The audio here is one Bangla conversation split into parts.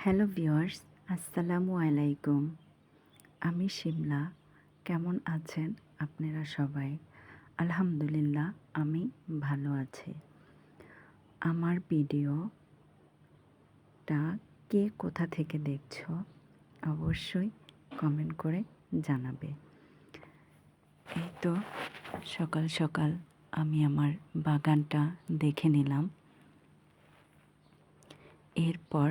হ্যালো ভিউয়ার্স, আসসালামু আলাইকুম। আমি শিমলা। কেমন আছেন আপনারা সবাই? আলহামদুলিল্লাহ, আমি ভালো আছি। আমার ভিডিওটা কে কোথা থেকে দেখছো অবশ্যই কমেন্ট করে জানাবে। এই তো সকাল সকাল আমি আমার বাগানটা দেখে নিলাম। এরপর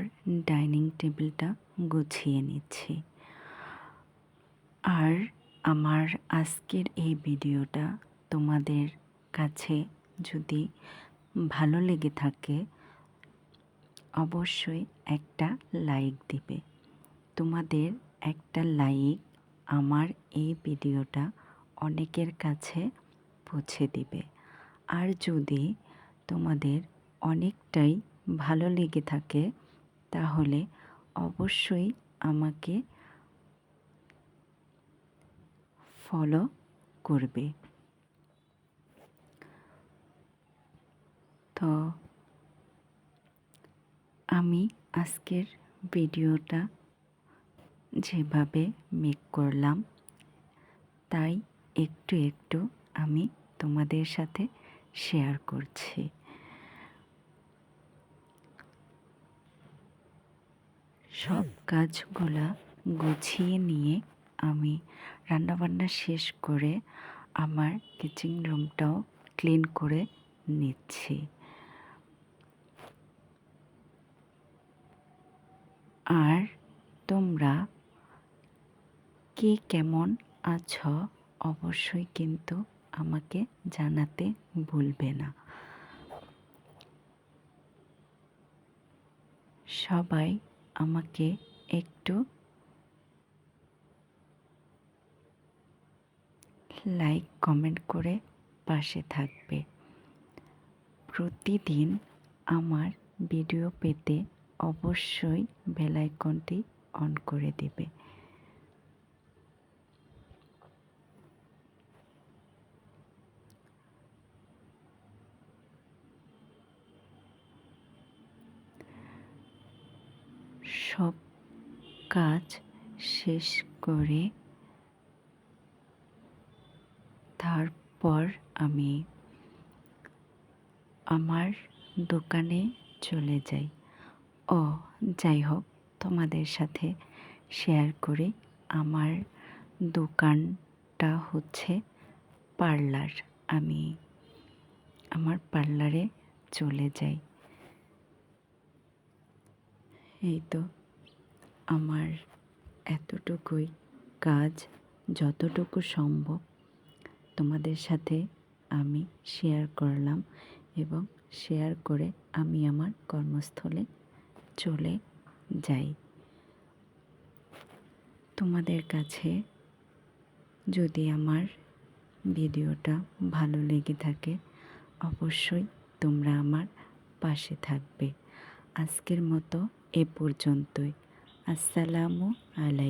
ডাইনিং টেবিলটা গুছিয়ে নিচ্ছি। আর আমার আজকের এই ভিডিওটা তোমাদের কাছে যদি ভালো লেগে থাকে অবশ্যই একটা লাইক দিবে। তোমাদের একটা লাইক আমার এই ভিডিওটা অনেকের কাছে পৌঁছে দিবে। আর যদি তোমাদের অনেকটাই ভালো লেগে থাকে তাহলে অবশ্যই আমাকে ফলো করবে। তো আমি আজকের ভিডিওটা যেভাবে মেক করলাম তাই একটু একটু আমি তোমাদের সাথে শেয়ার করছি। সব কাজগুলা গুছিয়ে নিয়ে আমি রান্নাবান্না শেষ করে আমার কিচেন রুমটাও ক্লিন করে নিচ্ছি। আর তোমরা কে কেমন আছো অবশ্যই কিন্তু আমাকে জানাতে ভুলবে না। সবাই আমাকে একটু লাইক কমেন্ট করে পাশে থাকবে। প্রতিদিন আমার ভিডিও পেতে অবশ্যই বেল আইকনটি অন করে দেবে। সব কাজ শেষ করে তারপর আমি আমার দোকানে চলে যাই। যাই হোক, তোমাদের সাথে শেয়ার করি। আমার দোকানটা হচ্ছে পার্লার। আমি আমার পার্লারে চলে যাই। এই তো আমার এতটুকুই কাজ, যতটুকু সম্ভব তোমাদের সাথে আমি শেয়ার করলাম এবং শেয়ার করে আমি আমার কর্মস্থলে চলে যাই। তোমাদের কাছে যদি আমার ভিডিওটা ভালো লেগে থাকে অবশ্যই তোমরা আমার পাশে থাকবে। আজকের মতো এ পর্যন্তই। আসসালামু আলাইকুম।